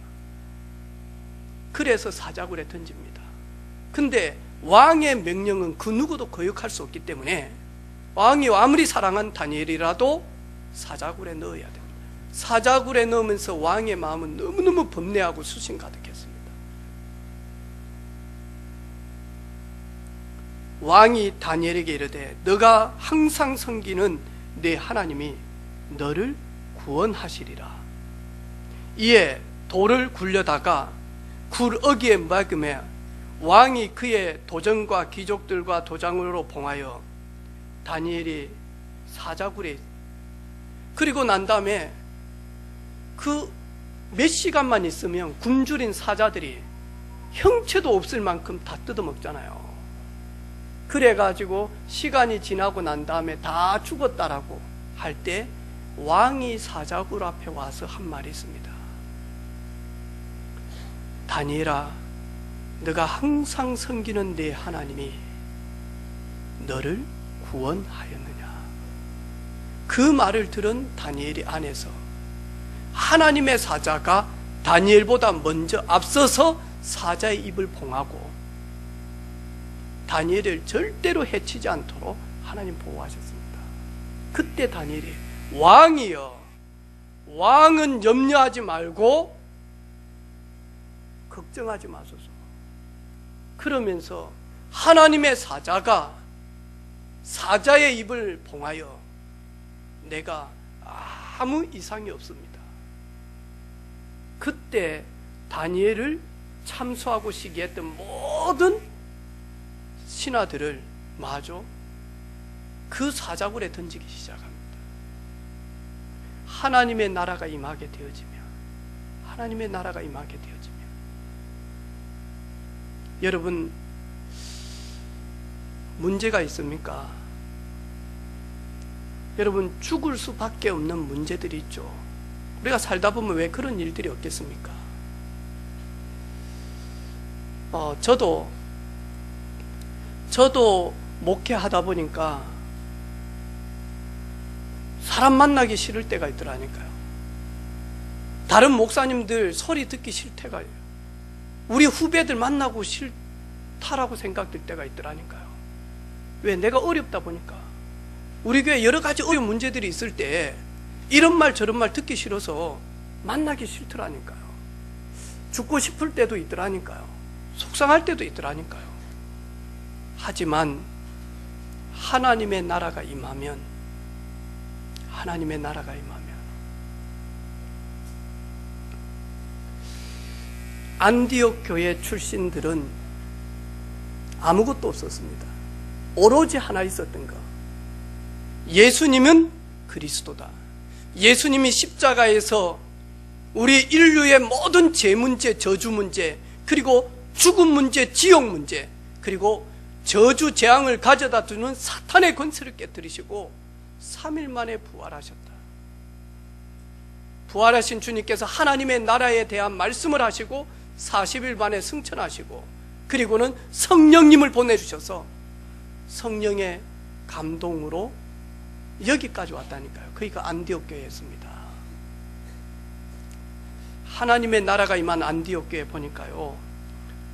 그래서 사자굴에 던집니다. 근데 왕의 명령은 그 누구도 거역할 수 없기 때문에 왕이 아무리 사랑한 다니엘이라도 사자굴에 넣어야 됩니다. 사자굴에 넣으면서 왕의 마음은 너무너무 번뇌하고 수심 가득했습니다. 왕이 다니엘에게 이르되 너가 항상 섬기는 내 하나님이 너를 구원하시리라. 이에 돌을 굴려다가 굴 어기에 막음에 왕이 그의 도전과 귀족들과 도장으로 봉하여 다니엘이 사자굴에, 그리고 난 다음에 그 몇 시간만 있으면 굶주린 사자들이 형체도 없을 만큼 다 뜯어먹잖아요. 그래가지고 시간이 지나고 난 다음에 다 죽었다라고 할 때 왕이 사자굴 앞에 와서 한 말이 있습니다. 다니엘아, 너가 항상 섬기는 내 하나님이 너를 구원하였느냐. 그 말을 들은 다니엘이 안에서 하나님의 사자가 다니엘보다 먼저 앞서서 사자의 입을 봉하고 다니엘을 절대로 해치지 않도록 하나님 보호하셨습니다. 그때 다니엘이 왕이여, 왕은 염려하지 말고 걱정하지 마소서. 그러면서 하나님의 사자가 사자의 입을 봉하여 내가 아무 이상이 없습니다. 그때 다니엘을 참소하고 시기했던 모든 신하들을 마저 그 사자굴에 던지기 시작합니다. 하나님의 나라가 임하게 되어지며, 하나님의 나라가 임하게 되어지며, 여러분 문제가 있습니까? 여러분 죽을 수밖에 없는 문제들이 있죠. 우리가 살다 보면 왜 그런 일들이 없겠습니까? 저도 목회하다 보니까 사람 만나기 싫을 때가 있더라니까요. 다른 목사님들 소리 듣기 싫대가, 우리 후배들 만나고 싫다라고 생각될 때가 있더라니까요. 왜? 내가 어렵다 보니까. 우리 교회 여러 가지 어려운 문제들이 있을 때 이런 말 저런 말 듣기 싫어서 만나기 싫더라니까요. 죽고 싶을 때도 있더라니까요. 속상할 때도 있더라니까요. 하지만 하나님의 나라가 임하면, 하나님의 나라가 임하면 안디옥 교회 출신들은 아무것도 없었습니다. 오로지 하나 있었던 거, 예수님은 그리스도다. 예수님이 십자가에서 우리 인류의 모든 죄 문제, 저주 문제, 그리고 죽음 문제, 지옥 문제, 그리고 저주 재앙을 가져다 두는 사탄의 권세를 깨뜨리시고 3일 만에 부활하셨다. 부활하신 주님께서 하나님의 나라에 대한 말씀을 하시고 40일 만에 승천하시고, 그리고는 성령님을 보내주셔서 성령의 감동으로 여기까지 왔다니까요. 그러니까 안디옥 교회였습니다. 하나님의 나라가 임한 안디옥 교회 보니까요,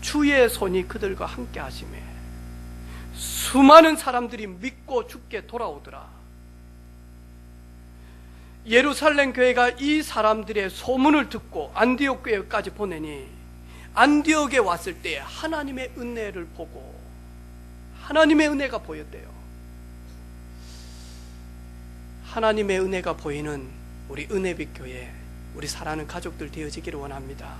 주의 손이 그들과 함께 하시매 수많은 사람들이 믿고 주께 돌아오더라. 예루살렘 교회가 이 사람들의 소문을 듣고 안디옥 교회까지 보내니 안디옥에 왔을 때 하나님의 은혜를 보고 하나님의 은혜가 보였대요. 하나님의 은혜가 보이는 우리 은혜빛 교회, 우리 사랑하는 가족들 되어지기를 원합니다.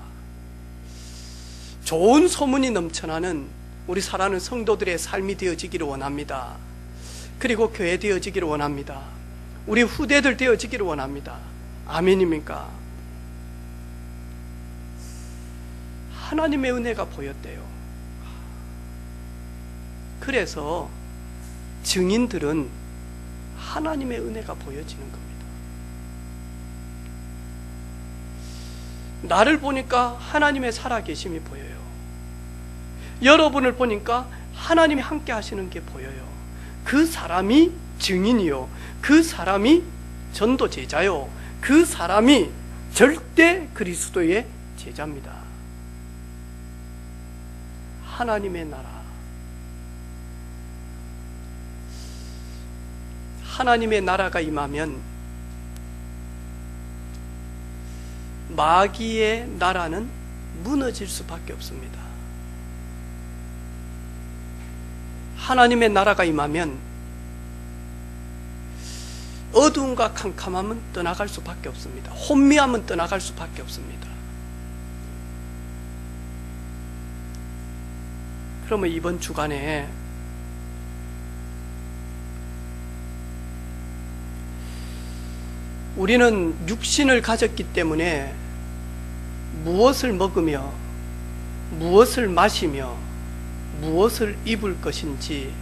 좋은 소문이 넘쳐나는 우리 사랑하는 성도들의 삶이 되어지기를 원합니다. 그리고 교회 되어지기를 원합니다. 우리 후대들 되어지기를 원합니다. 아멘입니까? 하나님의 은혜가 보였대요. 그래서 증인들은 하나님의 은혜가 보여지는 겁니다. 나를 보니까 하나님의 살아계심이 보여요. 여러분을 보니까 하나님이 함께 하시는 게 보여요. 그 사람이 증인이요, 그 사람이 전도 제자요, 그 사람이 절대 그리스도의 제자입니다. 하나님의 나라, 하나님의 나라가 임하면 마귀의 나라는 무너질 수밖에 없습니다. 하나님의 나라가 임하면 어두움과 캄캄함은 떠나갈 수밖에 없습니다. 혼미함은 떠나갈 수밖에 없습니다. 그러면 이번 주간에 우리는 육신을 가졌기 때문에 무엇을 먹으며 무엇을 마시며 무엇을 입을 것인지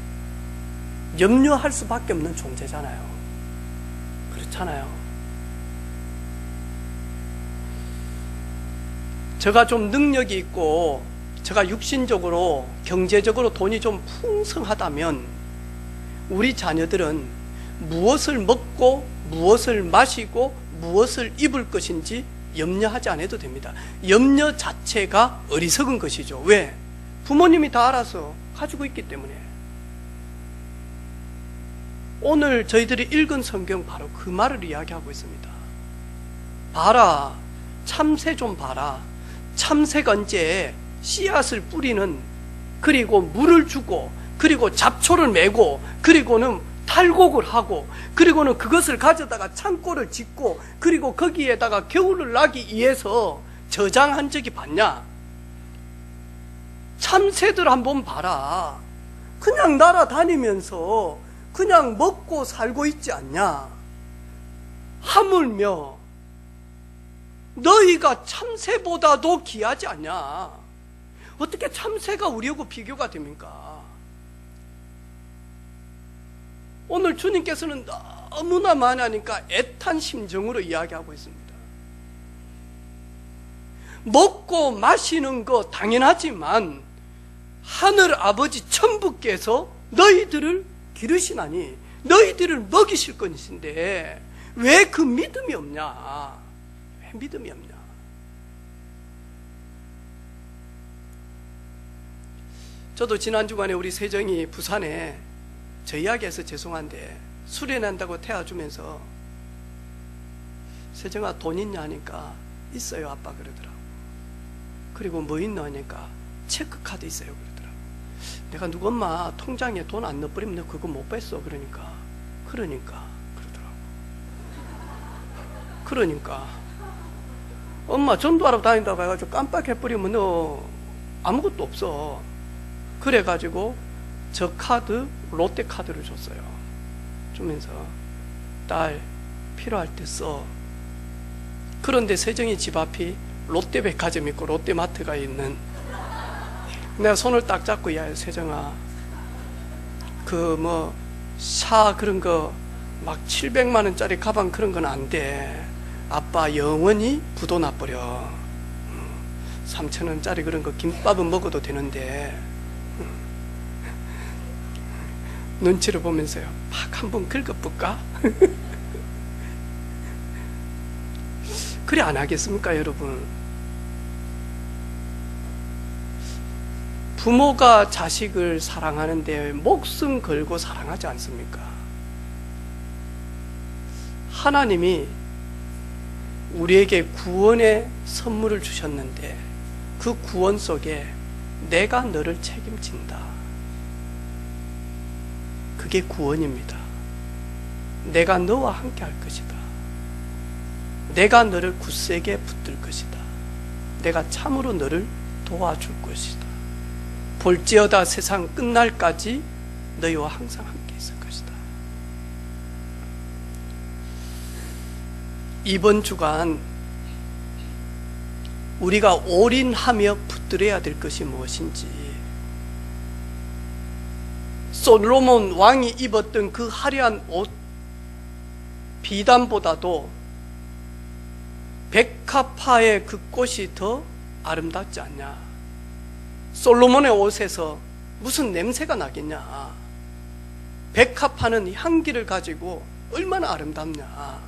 염려할 수밖에 없는 존재잖아요. 그렇잖아요. 제가 좀 능력이 있고 제가 육신적으로 경제적으로 돈이 좀 풍성하다면 우리 자녀들은 무엇을 먹고 무엇을 마시고 무엇을 입을 것인지 염려하지 않아도 됩니다. 염려 자체가 어리석은 것이죠. 왜? 부모님이 다 알아서 가지고 있기 때문에. 오늘 저희들이 읽은 성경 바로 그 말을 이야기하고 있습니다. 봐라, 참새 좀 봐라. 참새가 언제 씨앗을 뿌리는, 그리고 물을 주고, 그리고 잡초를 메고, 그리고는 탈곡을 하고, 그리고는 그것을 가져다가 창고를 짓고, 그리고 거기에다가 겨울을 나기 위해서 저장한 적이 봤냐? 참새들 한번 봐라. 그냥 날아다니면서 그냥 먹고 살고 있지 않냐? 하물며 너희가 참새보다도 귀하지 않냐? 어떻게 참새가 우리하고 비교가 됩니까? 오늘 주님께서는 너무나 많으니까 애탄 심정으로 이야기하고 있습니다. 먹고 마시는 거 당연하지만 하늘 아버지 천부께서 너희들을 기르시나니 너희들을 먹이실 것인데 왜 그 믿음이 없냐? 왜 믿음이 없냐? 저도 지난 주간에 우리 세정이 부산에 저 이야기해서 죄송한데 수련한다고 태워주면서 세정아 돈 있냐 하니까 있어요 아빠 그러더라고. 그리고 뭐 있나 하니까 체크카드 있어요 그러더라고. 내가 누구 엄마 통장에 돈 안 넣어버리면 너 그거 못 뺐어 그러니까 그러니까 엄마 전도하러 다닌다고 해가지고 깜빡해버리면 너 아무것도 없어. 그래가지고 저 카드 롯데 카드를 줬어요. 주면서 딸 필요할 때 써. 그런데 세정이 집 앞이 롯데백화점 있고 롯데마트가 있는, 내가 손을 딱 잡고 야 세정아 그 뭐 샤 그런 거 막 700만 원짜리 가방 그런 건 안 돼. 아빠 영원히 부도 나버려. 3천 원짜리 그런 거 김밥은 먹어도 되는데. 눈치를 보면서요 막 한번 긁어볼까? 그래 안 하겠습니까 여러분? 부모가 자식을 사랑하는데 목숨 걸고 사랑하지 않습니까? 하나님이 우리에게 구원의 선물을 주셨는데 그 구원 속에 내가 너를 책임진다. 그게 구원입니다. 내가 너와 함께 할 것이다. 내가 너를 굳세게 붙들 것이다. 내가 참으로 너를 도와줄 것이다. 볼지어다 세상 끝날까지 너희와 항상 함께 있을 것이다. 이번 주간 우리가 올인하며 붙들어야 될 것이 무엇인지, 솔로몬 왕이 입었던 그 화려한 옷 비단보다도 백합화의 그 꽃이 더 아름답지 않냐? 솔로몬의 옷에서 무슨 냄새가 나겠냐? 백합화는 향기를 가지고 얼마나 아름답냐?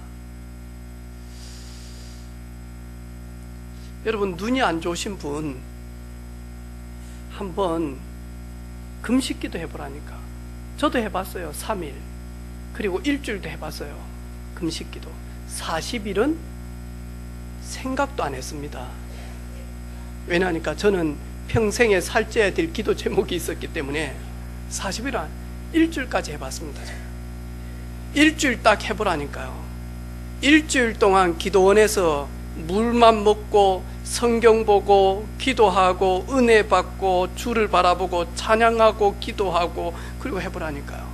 여러분, 눈이 안 좋으신 분 한번 금식기도 해보라니까. 저도 해봤어요. 3일 그리고 일주일도 해봤어요. 금식기도 40일은 생각도 안 했습니다. 왜냐하니까 저는 평생에 살쪄야 될 기도 제목이 있었기 때문에 40일은 일주일까지 해봤습니다. 제가. 일주일 딱 해보라니까요. 일주일 동안 기도원에서 물만 먹고 성경 보고 기도하고 은혜 받고 주를 바라보고 찬양하고 기도하고 그리고 해보라니까요.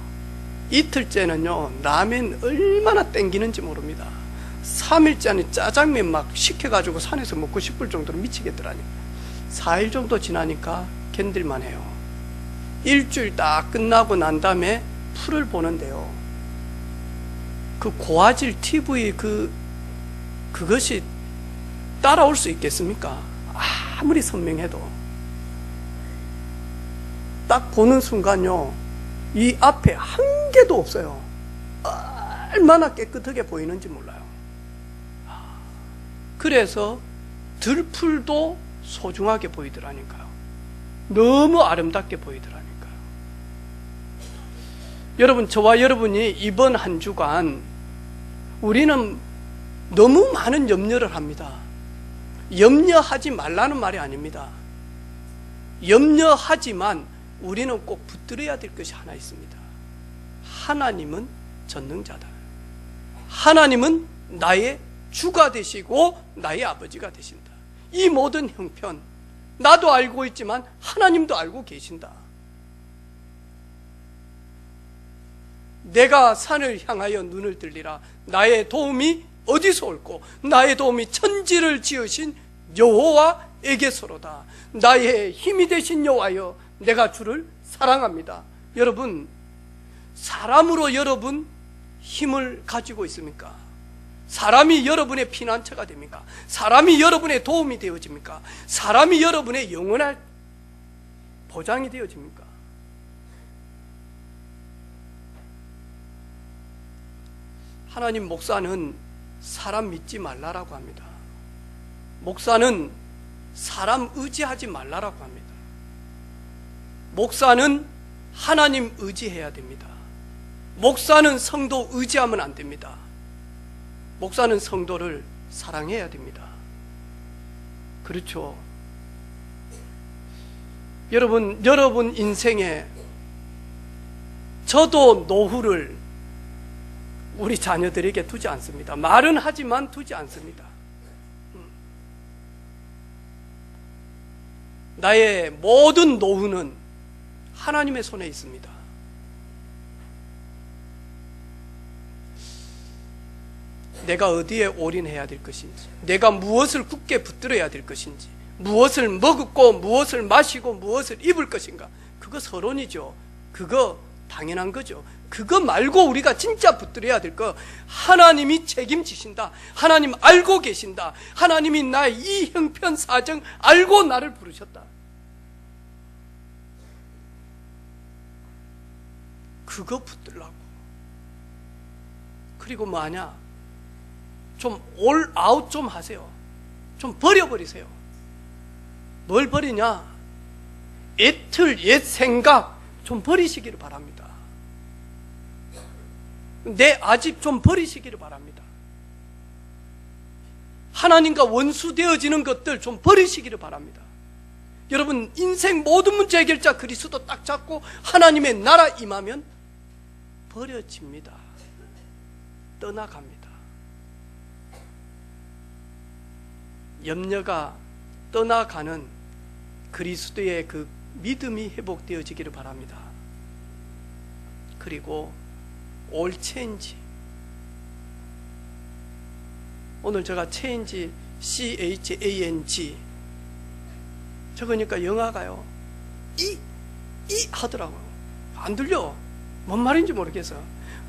이틀째는요 라면 얼마나 땡기는지 모릅니다. 3일째는 짜장면 막 시켜가지고 산에서 먹고 싶을 정도로 미치겠더라니까. 4일 정도 지나니까 견딜만 해요. 일주일 딱 끝나고 난 다음에 풀을 보는데요, 그 고화질 TV 그것이 따라올 수 있겠습니까? 아무리 선명해도. 딱 보는 순간요 이 앞에 한 개도 없어요. 얼마나 깨끗하게 보이는지 몰라요. 그래서 들풀도 소중하게 보이더라니까요. 너무 아름답게 보이더라니까요. 여러분, 저와 여러분이 이번 한 주간 우리는 너무 많은 염려를 합니다. 염려하지 말라는 말이 아닙니다. 염려하지만 우리는 꼭 붙들어야 될 것이 하나 있습니다. 하나님은 전능자다. 하나님은 나의 주가 되시고 나의 아버지가 되신다. 이 모든 형편 나도 알고 있지만 하나님도 알고 계신다. 내가 산을 향하여 눈을 들리라. 나의 도움이 어디서 올꼬? 나의 도움이 천지를 지으신 여호와에게서로다. 나의 힘이 되신 여호와여, 내가 주를 사랑합니다. 여러분, 사람으로 여러분 힘을 가지고 있습니까? 사람이 여러분의 피난처가 됩니까? 사람이 여러분의 도움이 되어집니까? 사람이 여러분의 영원한 보장이 되어집니까? 하나님, 목사는 사람 믿지 말라라고 합니다. 목사는 사람 의지하지 말라라고 합니다. 목사는 하나님 의지해야 됩니다. 목사는 성도 의지하면 안 됩니다. 목사는 성도를 사랑해야 됩니다. 그렇죠. 여러분 인생에 저도 노후를 우리 자녀들에게 두지 않습니다. 말은 하지만 두지 않습니다. 나의 모든 노후는 하나님의 손에 있습니다. 내가 어디에 올인해야 될 것인지, 내가 무엇을 굳게 붙들어야 될 것인지, 무엇을 먹고 무엇을 마시고 무엇을 입을 것인가, 그거 서론이죠. 그거 당연한 거죠. 그거 말고 우리가 진짜 붙들어야 될 거, 하나님이 책임지신다, 하나님 알고 계신다, 하나님이 나의 이 형편 사정 알고 나를 부르셨다, 그거 붙들라고. 그리고 뭐하냐, 좀 올 아웃 좀 하세요. 좀 버려버리세요. 뭘 버리냐, 옛 틀, 옛 생각 좀 버리시기를 바랍니다. 내 아집 좀 버리시기를 바랍니다. 하나님과 원수되어지는 것들 좀 버리시기를 바랍니다. 여러분, 인생 모든 문제 해결자 그리스도 딱 잡고 하나님의 나라 임하면 버려집니다. 떠나갑니다. 염려가 떠나가는 그리스도의 그 믿음이 회복되어지기를 바랍니다. 그리고 all change, 오늘 제가 change, CHANG 적으니까 영화가요 이 하더라고요. 안 들려. 뭔 말인지 모르겠어.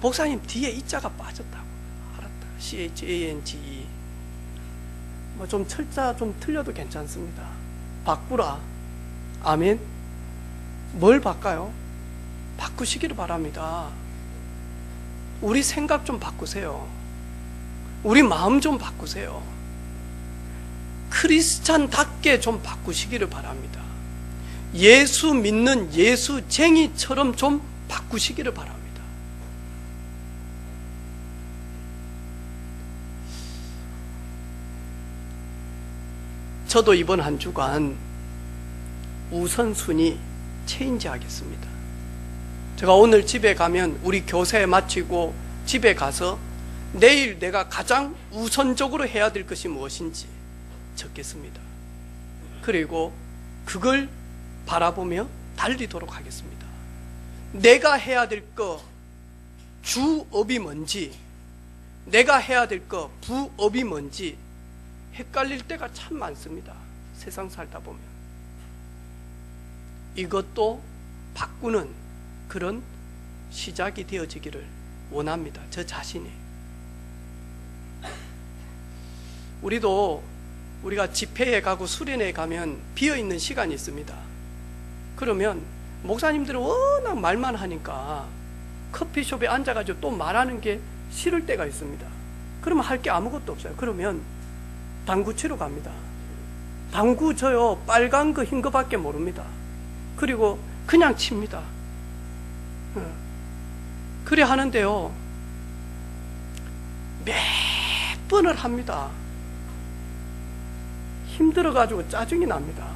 목사님 뒤에 이 자가 빠졌다고. 알았다. CHANGE. 뭐 좀 철자 좀 틀려도 괜찮습니다. 바꾸라. 아멘. 뭘 바꿔요? 바꾸시기를 바랍니다. 우리 생각 좀 바꾸세요. 우리 마음 좀 바꾸세요. 크리스찬답게 좀 바꾸시기를 바랍니다. 예수 믿는 예수쟁이처럼 좀 바꾸시기를 바랍니다. 저도 이번 한 주간 우선순위 체인지 하겠습니다. 제가 오늘 집에 가면 우리 교세 마치고 집에 가서 내일 내가 가장 우선적으로 해야 될 것이 무엇인지 적겠습니다. 그리고 그걸 바라보며 달리도록 하겠습니다. 내가 해야 될 거 주업이 뭔지, 내가 해야 될 거 부업이 뭔지 헷갈릴 때가 참 많습니다. 세상 살다 보면. 이것도 바꾸는 그런 시작이 되어지기를 원합니다. 저 자신이. 우리가 집회에 가고 수련회에 가면 비어있는 시간이 있습니다. 그러면 목사님들은 워낙 말만 하니까 커피숍에 앉아가지고 또 말하는 게 싫을 때가 있습니다. 그러면 할 게 아무것도 없어요. 그러면 당구 치러 갑니다. 당구 저요 빨간 거 흰 거밖에 모릅니다. 그리고 그냥 칩니다. 그래 하는데요 몇 번을 합니다. 힘들어가지고 짜증이 납니다.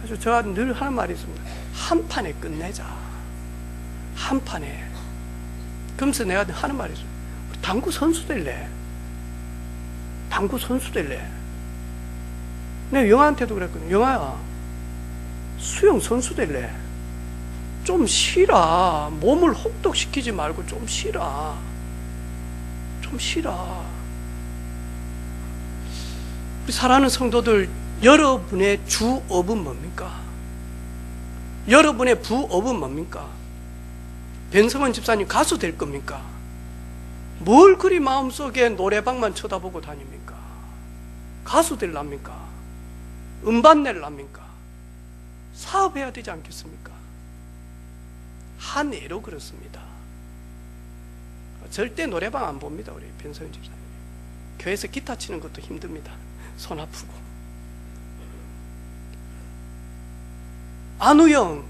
그래서 제가 늘 하는 말이 있습니다. 한 판에 끝내자. 한 판에. 그러면서 내가 하는 말이 있어요. 당구 선수 될래? 당구 선수 될래? 내가 영아한테도 그랬거든요. 영아야, 수영 선수 될래? 좀 쉬라. 몸을 혹독시키지 말고 좀 쉬라. 좀 쉬라. 우리 사랑하는 성도들, 여러분의 주업은 뭡니까? 여러분의 부업은 뭡니까? 변성원 집사님 가수 될 겁니까? 뭘 그리 마음속에 노래방만 쳐다보고 다닙니까? 가수 될랍니까? 음반 낼랍니까? 사업해야 되지 않겠습니까? 한 예로 그렇습니다. 절대 노래방 안 봅니다. 우리 변성원 집사님. 교회에서 기타 치는 것도 힘듭니다. 손 아프고. 안우영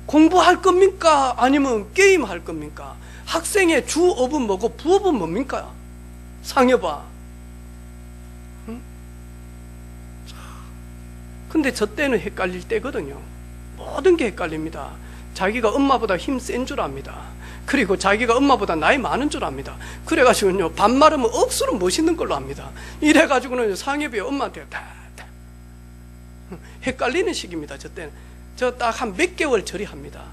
공부할 겁니까? 아니면 게임 할 겁니까? 학생의 주업은 뭐고 부업은 뭡니까? 상여봐. 응? 근데 저 때는 헷갈릴 때거든요. 모든 게 헷갈립니다. 자기가 엄마보다 힘 센 줄 압니다. 그리고 자기가 엄마보다 나이 많은 줄 압니다. 그래가지고는요, 반말하면 억수로 멋있는 걸로 압니다. 이래가지고는 상여비 엄마한테 다 헷갈리는 시기입니다. 저 때는. 저 딱 한 몇 개월 처리합니다.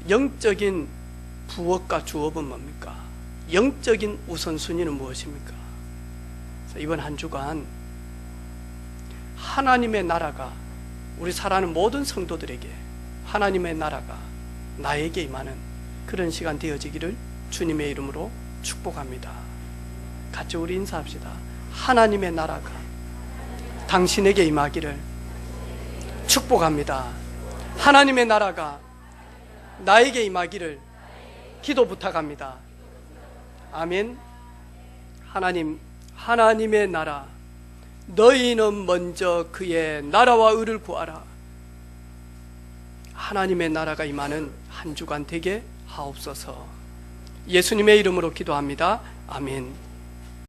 영적인 부업과 주업은 뭡니까? 영적인 우선순위는 무엇입니까? 이번 한 주간 하나님의 나라가, 우리 살아가는 모든 성도들에게 하나님의 나라가 나에게 임하는 그런 시간 되어지기를 주님의 이름으로 축복합니다. 같이 우리 인사합시다. 하나님의 나라가 당신에게 임하기를 축복합니다. 하나님의 나라가 나에게 임하기를 기도 부탁합니다. 아멘. 하나님, 하나님의 나라, 너희는 먼저 그의 나라와 의를 구하라. 하나님의 나라가 임하는 한 주간 되게 하옵소서. 예수님의 이름으로 기도합니다. 아멘.